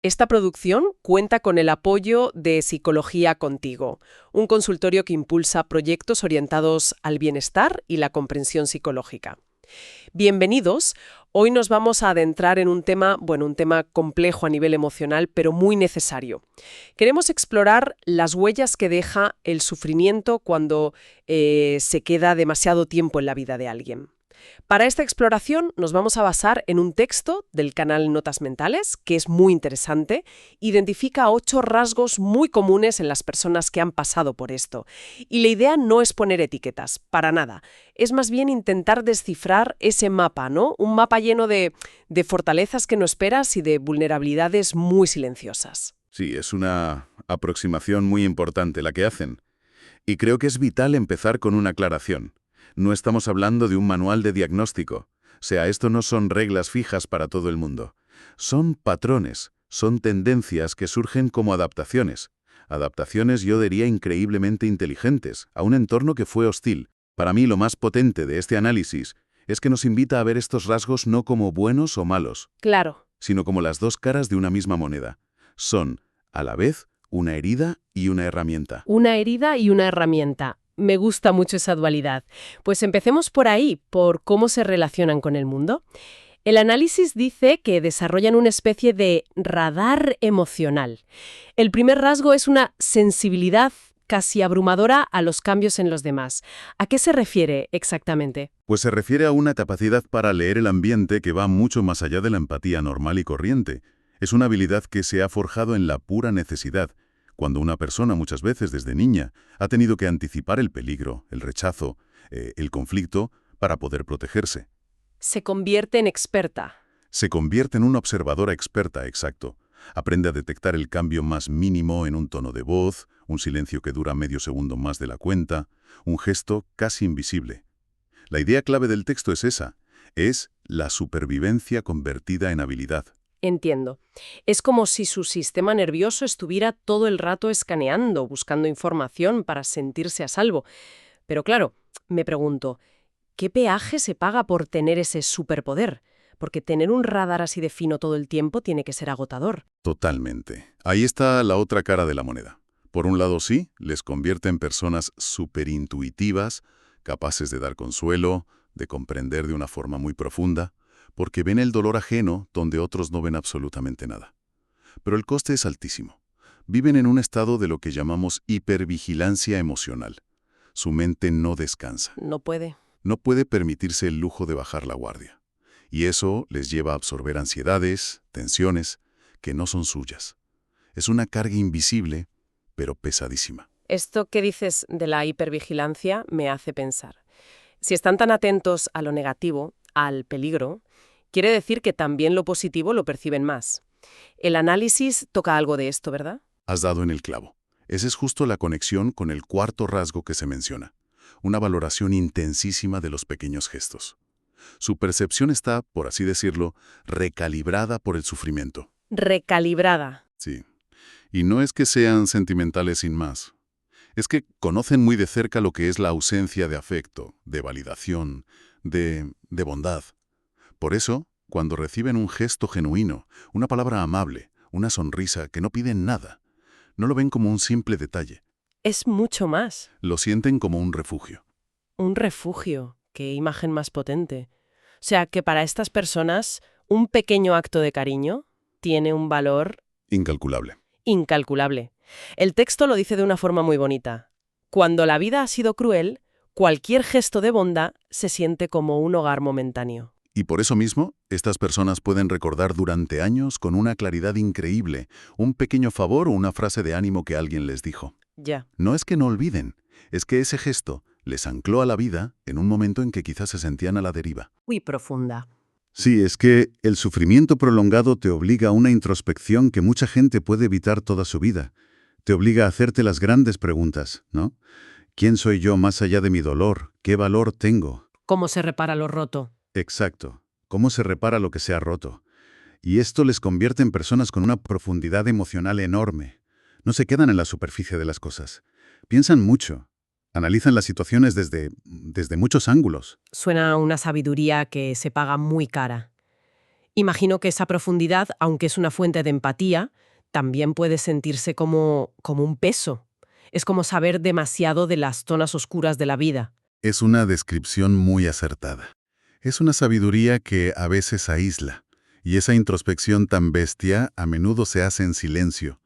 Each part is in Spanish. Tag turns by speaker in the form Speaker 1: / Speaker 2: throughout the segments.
Speaker 1: Esta producción cuenta con el apoyo de Psicología Contigo, un consultorio que impulsa proyectos orientados al bienestar y la comprensión psicológica. Bienvenidos. Hoy nos vamos a adentrar en un tema complejo a nivel emocional, pero muy necesario. Queremos explorar las huellas que deja el sufrimiento cuando se queda demasiado tiempo en la vida de alguien. Para esta exploración nos vamos a basar en un texto del canal Notas Mentales, que es muy interesante. Identifica 8 rasgos muy comunes en las personas que han pasado por esto. Y la idea no es poner etiquetas, para nada. Es más bien intentar descifrar ese mapa, ¿no? Un mapa lleno de fortalezas que no esperas y de vulnerabilidades muy silenciosas.
Speaker 2: Sí, es una aproximación muy importante la que hacen. Y creo que es vital empezar con una aclaración. No estamos hablando de un manual de diagnóstico. O sea, esto no son reglas fijas para todo el mundo. Son patrones, son tendencias que surgen como adaptaciones. Adaptaciones, yo diría, increíblemente inteligentes, a un entorno que fue hostil. Para mí, lo más potente de este análisis es que nos invita a ver estos rasgos no como buenos o malos,
Speaker 1: Claro.
Speaker 2: sino como las dos caras de una misma moneda. Son, a la vez, una herida y una herramienta.
Speaker 1: Una herida y una herramienta. Me gusta mucho esa dualidad. Pues empecemos por ahí, por cómo se relacionan con el mundo. El análisis dice que desarrollan una especie de radar emocional. El primer rasgo es una sensibilidad casi abrumadora a los cambios en los demás. ¿A qué se refiere exactamente?
Speaker 2: Pues se refiere a una capacidad para leer el ambiente que va mucho más allá de la empatía normal y corriente. Es una habilidad que se ha forjado en la pura necesidad, cuando una persona muchas veces desde niña ha tenido que anticipar el peligro, el rechazo, el conflicto para poder protegerse.
Speaker 1: Se convierte en experta.
Speaker 2: Se convierte en una observadora experta, exacto. Aprende a detectar el cambio más mínimo en un tono de voz, un silencio que dura medio segundo más de la cuenta, un gesto casi invisible. La idea clave del texto es esa, es la supervivencia convertida en habilidad.
Speaker 1: Entiendo. Es como si su sistema nervioso estuviera todo el rato escaneando, buscando información para sentirse a salvo. Pero claro, me pregunto, ¿qué peaje se paga por tener ese superpoder? Porque tener un radar así de fino todo el tiempo tiene que ser agotador.
Speaker 2: Totalmente. Ahí está la otra cara de la moneda. Por un lado sí, les convierte en personas superintuitivas, capaces de dar consuelo, de comprender de una forma muy profunda, porque ven el dolor ajeno donde otros no ven absolutamente nada. Pero el coste es altísimo. Viven en un estado de lo que llamamos hipervigilancia emocional. Su mente no descansa.
Speaker 1: No puede.
Speaker 2: No puede permitirse el lujo de bajar la guardia. Y eso les lleva a absorber ansiedades, tensiones, que no son suyas. Es una carga invisible, pero pesadísima.
Speaker 1: Esto que dices de la hipervigilancia me hace pensar. Si están tan atentos a lo negativo, al peligro, quiere decir que también lo positivo lo perciben más. El análisis toca algo de esto, ¿verdad?
Speaker 2: Has dado en el clavo. Esa es justo la conexión con el cuarto rasgo que se menciona. Una valoración intensísima de los pequeños gestos. Su percepción está, por así decirlo, recalibrada por el sufrimiento.
Speaker 1: Recalibrada.
Speaker 2: Sí. Y no es que sean sentimentales sin más. Es que conocen muy de cerca lo que es la ausencia de afecto, de validación, de bondad. Por eso, cuando reciben un gesto genuino, una palabra amable, una sonrisa que no piden nada, no lo ven como un simple detalle.
Speaker 1: Es mucho más.
Speaker 2: Lo sienten como un refugio.
Speaker 1: Un refugio. Qué imagen más potente. O sea, que para estas personas, un pequeño acto de cariño tiene un valor
Speaker 2: Incalculable.
Speaker 1: incalculable. El texto lo dice de una forma muy bonita. Cuando la vida ha sido cruel, cualquier gesto de bondad se siente como un hogar momentáneo.
Speaker 2: Y por eso mismo, estas personas pueden recordar durante años con una claridad increíble un pequeño favor o una frase de ánimo que alguien les dijo.
Speaker 1: Ya.
Speaker 2: No es que no olviden, es que ese gesto les ancló a la vida en un momento en que quizás se sentían a la deriva.
Speaker 1: Muy profunda.
Speaker 2: Sí, es que el sufrimiento prolongado te obliga a una introspección que mucha gente puede evitar toda su vida. Te obliga a hacerte las grandes preguntas, ¿no? ¿Quién soy yo más allá de mi dolor? ¿Qué valor tengo?
Speaker 1: ¿Cómo se repara lo roto?
Speaker 2: Exacto. ¿Cómo se repara lo que se ha roto? Y esto les convierte en personas con una profundidad emocional enorme. No se quedan en la superficie de las cosas. Piensan mucho. Analizan las situaciones desde muchos ángulos.
Speaker 1: Suena a una sabiduría que se paga muy cara. Imagino que esa profundidad, aunque es una fuente de empatía, también puede sentirse como un peso. Es como saber demasiado de las zonas oscuras de la vida.
Speaker 2: Es una descripción muy acertada. Es una sabiduría que a veces aísla, y esa introspección tan bestia a menudo se hace en silencio.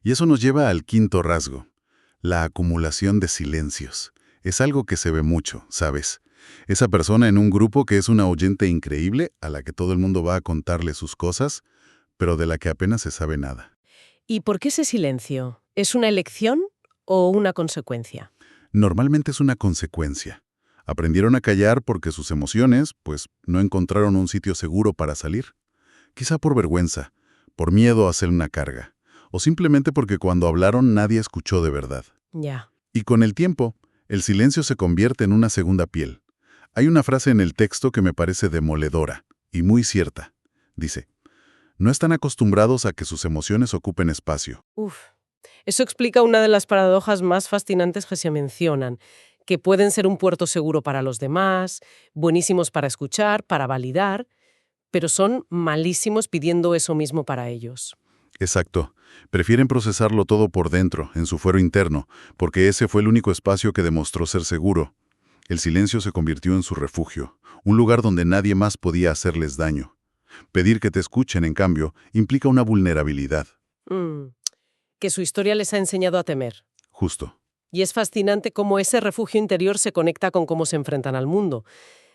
Speaker 2: Y eso nos lleva al quinto rasgo, la acumulación de silencios. Es algo que se ve mucho, ¿sabes? Esa persona en un grupo que es una oyente increíble, a la que todo el mundo va a contarle sus cosas, pero de la que apenas se sabe nada.
Speaker 1: ¿Y por qué ese silencio? ¿Es una elección o una consecuencia?
Speaker 2: Normalmente es una consecuencia. Aprendieron a callar porque sus emociones, pues, no encontraron un sitio seguro para salir. Quizá por vergüenza, por miedo a ser una carga, o simplemente porque cuando hablaron nadie escuchó de verdad.
Speaker 1: Ya.
Speaker 2: Y con el tiempo, el silencio se convierte en una segunda piel. Hay una frase en el texto que me parece demoledora, y muy cierta. Dice, no están acostumbrados a que sus emociones ocupen espacio.
Speaker 1: Uf. Eso explica una de las paradojas más fascinantes que se mencionan, que pueden ser un puerto seguro para los demás, buenísimos para escuchar, para validar, pero son malísimos pidiendo eso mismo para ellos.
Speaker 2: Exacto. Prefieren procesarlo todo por dentro, en su fuero interno, porque ese fue el único espacio que demostró ser seguro. El silencio se convirtió en su refugio, un lugar donde nadie más podía hacerles daño. Pedir que te escuchen, en cambio, implica una vulnerabilidad.
Speaker 1: Mm. Que su historia les ha enseñado a temer.
Speaker 2: Justo.
Speaker 1: Y es fascinante cómo ese refugio interior se conecta con cómo se enfrentan al mundo.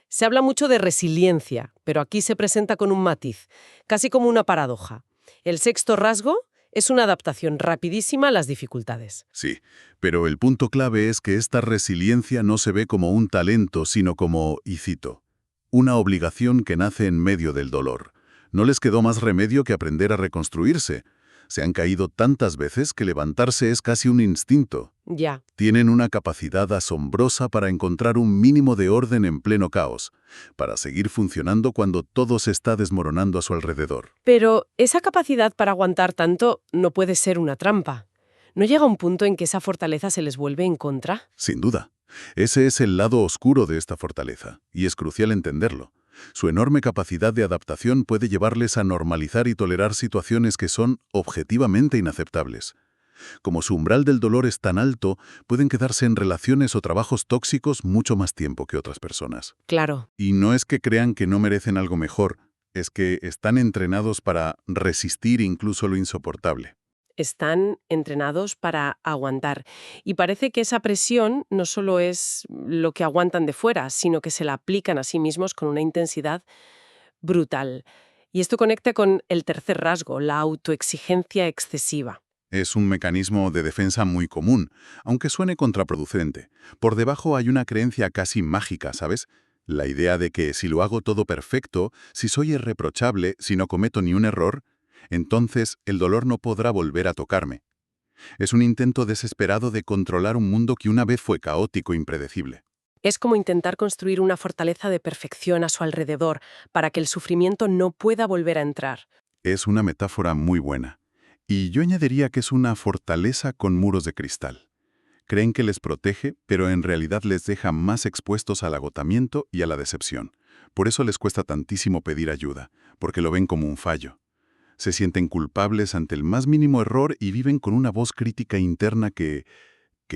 Speaker 1: Se habla mucho de resiliencia, pero aquí se presenta con un matiz, casi como una paradoja. El sexto rasgo es una adaptación rapidísima a las dificultades.
Speaker 2: Sí, pero el punto clave es que esta resiliencia no se ve como un talento, sino como, y cito, una obligación que nace en medio del dolor. No les quedó más remedio que aprender a reconstruirse. Se han caído tantas veces que levantarse es casi un instinto.
Speaker 1: Ya.
Speaker 2: Tienen una capacidad asombrosa para encontrar un mínimo de orden en pleno caos, para seguir funcionando cuando todo se está desmoronando a su alrededor.
Speaker 1: Pero esa capacidad para aguantar tanto no puede ser una trampa. ¿No llega un punto en que esa fortaleza se les vuelve en contra?
Speaker 2: Sin duda. Ese es el lado oscuro de esta fortaleza, y es crucial entenderlo. Su enorme capacidad de adaptación puede llevarles a normalizar y tolerar situaciones que son objetivamente inaceptables. Como su umbral del dolor es tan alto, pueden quedarse en relaciones o trabajos tóxicos mucho más tiempo que otras personas.
Speaker 1: Claro.
Speaker 2: Y no es que crean que no merecen algo mejor, es que están entrenados para resistir incluso lo insoportable.
Speaker 1: Están entrenados para aguantar. Y parece que esa presión no solo es lo que aguantan de fuera, sino que se la aplican a sí mismos con una intensidad brutal. Y esto conecta con el tercer rasgo, la autoexigencia excesiva.
Speaker 2: Es un mecanismo de defensa muy común, aunque suene contraproducente. Por debajo hay una creencia casi mágica, ¿sabes? La idea de que si lo hago todo perfecto, si soy irreprochable, si no cometo ni un error, entonces el dolor no podrá volver a tocarme. Es un intento desesperado de controlar un mundo que una vez fue caótico e impredecible.
Speaker 1: Es como intentar construir una fortaleza de perfección a su alrededor para que el sufrimiento no pueda volver a entrar.
Speaker 2: Es una metáfora muy buena. Y yo añadiría que es una fortaleza con muros de cristal. Creen que les protege, pero en realidad les deja más expuestos al agotamiento y a la decepción. Por eso les cuesta tantísimo pedir ayuda, porque lo ven como un fallo. Se sienten culpables ante el más mínimo error y viven con una voz crítica interna que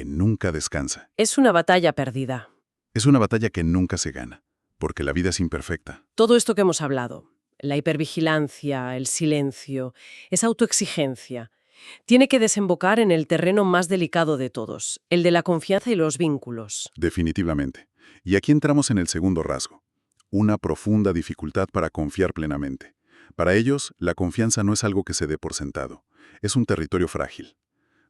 Speaker 2: nunca descansa.
Speaker 1: Es una batalla perdida.
Speaker 2: Es una batalla que nunca se gana, porque la vida es imperfecta.
Speaker 1: Todo esto que hemos hablado, la hipervigilancia, el silencio, esa autoexigencia, tiene que desembocar en el terreno más delicado de todos, el de la confianza y los vínculos.
Speaker 2: Definitivamente. Y aquí entramos en el segundo rasgo, una profunda dificultad para confiar plenamente. Para ellos, la confianza no es algo que se dé por sentado, es un territorio frágil.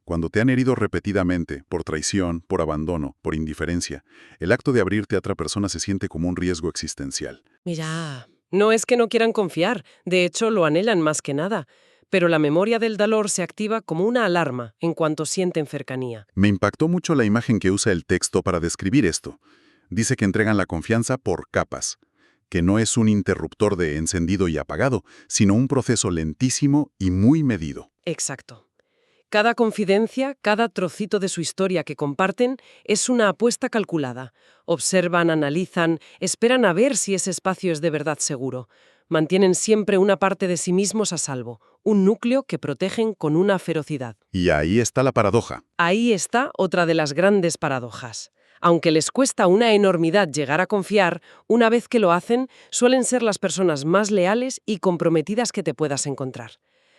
Speaker 2: Cuando te han herido repetidamente, por traición, por abandono, por indiferencia, el acto de abrirte a otra persona se siente como un riesgo existencial.
Speaker 1: Mira, no es que no quieran confiar, de hecho lo anhelan más que nada, pero la memoria del dolor se activa como una alarma en cuanto sienten cercanía.
Speaker 2: Me impactó mucho la imagen que usa el texto para describir esto. Dice que entregan la confianza por capas, que no es un interruptor de encendido y apagado, sino un proceso lentísimo y muy medido.
Speaker 1: Exacto. Cada confidencia, cada trocito de su historia que comparten es una apuesta calculada. Observan, analizan, esperan a ver si ese espacio es de verdad seguro. Mantienen siempre una parte de sí mismos a salvo, un núcleo que protegen con una ferocidad.
Speaker 2: Y ahí está la paradoja.
Speaker 1: Ahí está otra de las grandes paradojas. Aunque les cuesta una enormidad llegar a confiar, una vez que lo hacen, suelen ser las personas más leales y comprometidas que te puedas encontrar.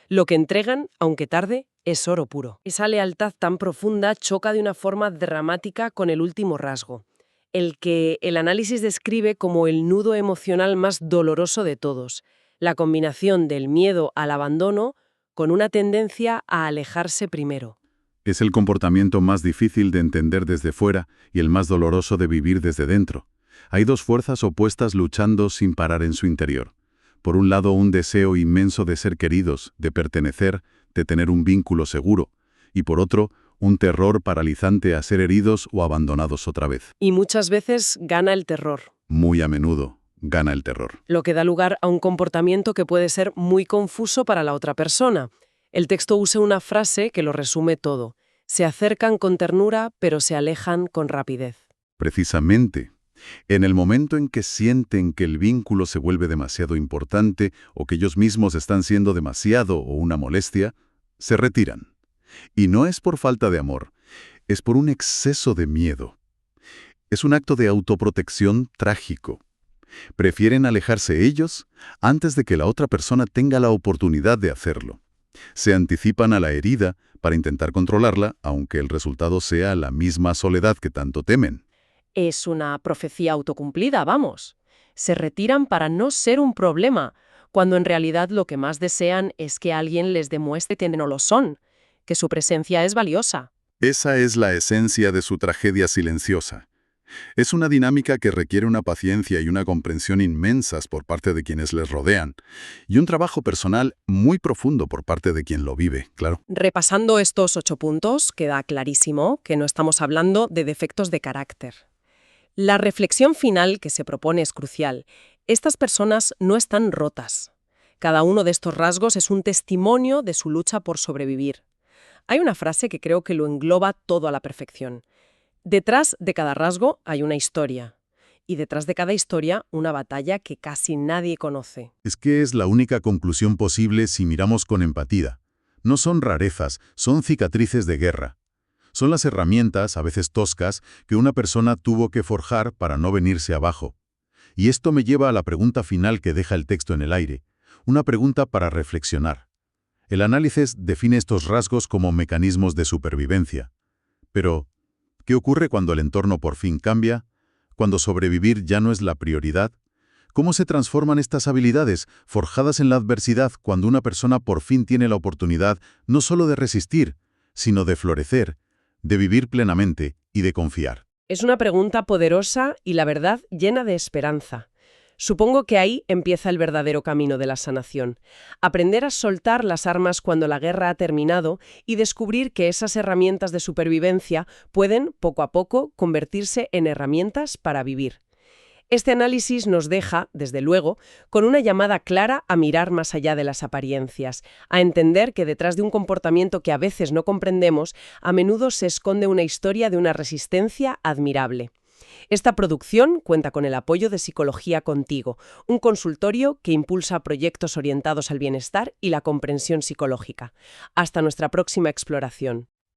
Speaker 1: Lo que entregan, aunque tarde, es oro puro. Esa lealtad tan profunda choca de una forma dramática con el último rasgo, el que el análisis describe como el nudo emocional más doloroso de todos, la combinación del miedo al abandono con una tendencia a alejarse primero.
Speaker 2: Es el comportamiento más difícil de entender desde fuera y el más doloroso de vivir desde dentro. Hay dos fuerzas opuestas luchando sin parar en su interior. Por un lado, un deseo inmenso de ser queridos, de pertenecer, de tener un vínculo seguro. Y por otro, un terror paralizante a ser heridos o abandonados otra vez.
Speaker 1: Y muchas veces gana el terror,
Speaker 2: Muy a menudo gana el terror.
Speaker 1: lo que da lugar a un comportamiento que puede ser muy confuso para la otra persona. El texto usa una frase que lo resume todo. Se acercan con ternura, pero se alejan con rapidez.
Speaker 2: Precisamente, en el momento en que sienten que el vínculo se vuelve demasiado importante o que ellos mismos están siendo demasiado o una molestia, se retiran. Y no es por falta de amor, es por un exceso de miedo. Es un acto de autoprotección trágico. Prefieren alejarse ellos antes de que la otra persona tenga la oportunidad de hacerlo. Se anticipan a la herida para intentar controlarla, aunque el resultado sea la misma soledad que tanto temen.
Speaker 1: Es una profecía autocumplida, vamos. Se retiran para no ser un problema, cuando en realidad lo que más desean es que alguien les demuestre que no lo son, que su presencia es valiosa.
Speaker 2: Esa es la esencia de su tragedia silenciosa. Es una dinámica que requiere una paciencia y una comprensión inmensas por parte de quienes les rodean, y un trabajo personal muy profundo por parte de quien lo vive, claro.
Speaker 1: Repasando estos 8 puntos, queda clarísimo que no estamos hablando de defectos de carácter. La reflexión final que se propone es crucial. Estas personas no están rotas. Cada uno de estos rasgos es un testimonio de su lucha por sobrevivir. Hay una frase que creo que lo engloba todo a la perfección. Detrás de cada rasgo hay una historia. Y detrás de cada historia, una batalla que casi nadie conoce.
Speaker 2: Es que es la única conclusión posible si miramos con empatía. No son rarezas, son cicatrices de guerra. Son las herramientas, a veces toscas, que una persona tuvo que forjar para no venirse abajo. Y esto me lleva a la pregunta final que deja el texto en el aire. Una pregunta para reflexionar. El análisis define estos rasgos como mecanismos de supervivencia. Pero, ¿qué ocurre cuando el entorno por fin cambia? ¿Cuando sobrevivir ya no es la prioridad? ¿Cómo se transforman estas habilidades, forjadas en la adversidad, cuando una persona por fin tiene la oportunidad no solo de resistir, sino de florecer, de vivir plenamente y de confiar?
Speaker 1: Es una pregunta poderosa y, la verdad, llena de esperanza. Supongo que ahí empieza el verdadero camino de la sanación. Aprender a soltar las armas cuando la guerra ha terminado y descubrir que esas herramientas de supervivencia pueden, poco a poco, convertirse en herramientas para vivir. Este análisis nos deja, desde luego, con una llamada clara a mirar más allá de las apariencias, a entender que detrás de un comportamiento que a veces no comprendemos, a menudo se esconde una historia de una resistencia admirable. Esta producción cuenta con el apoyo de Psicología Contigo, un consultorio que impulsa proyectos orientados al bienestar y la comprensión psicológica. Hasta nuestra próxima exploración.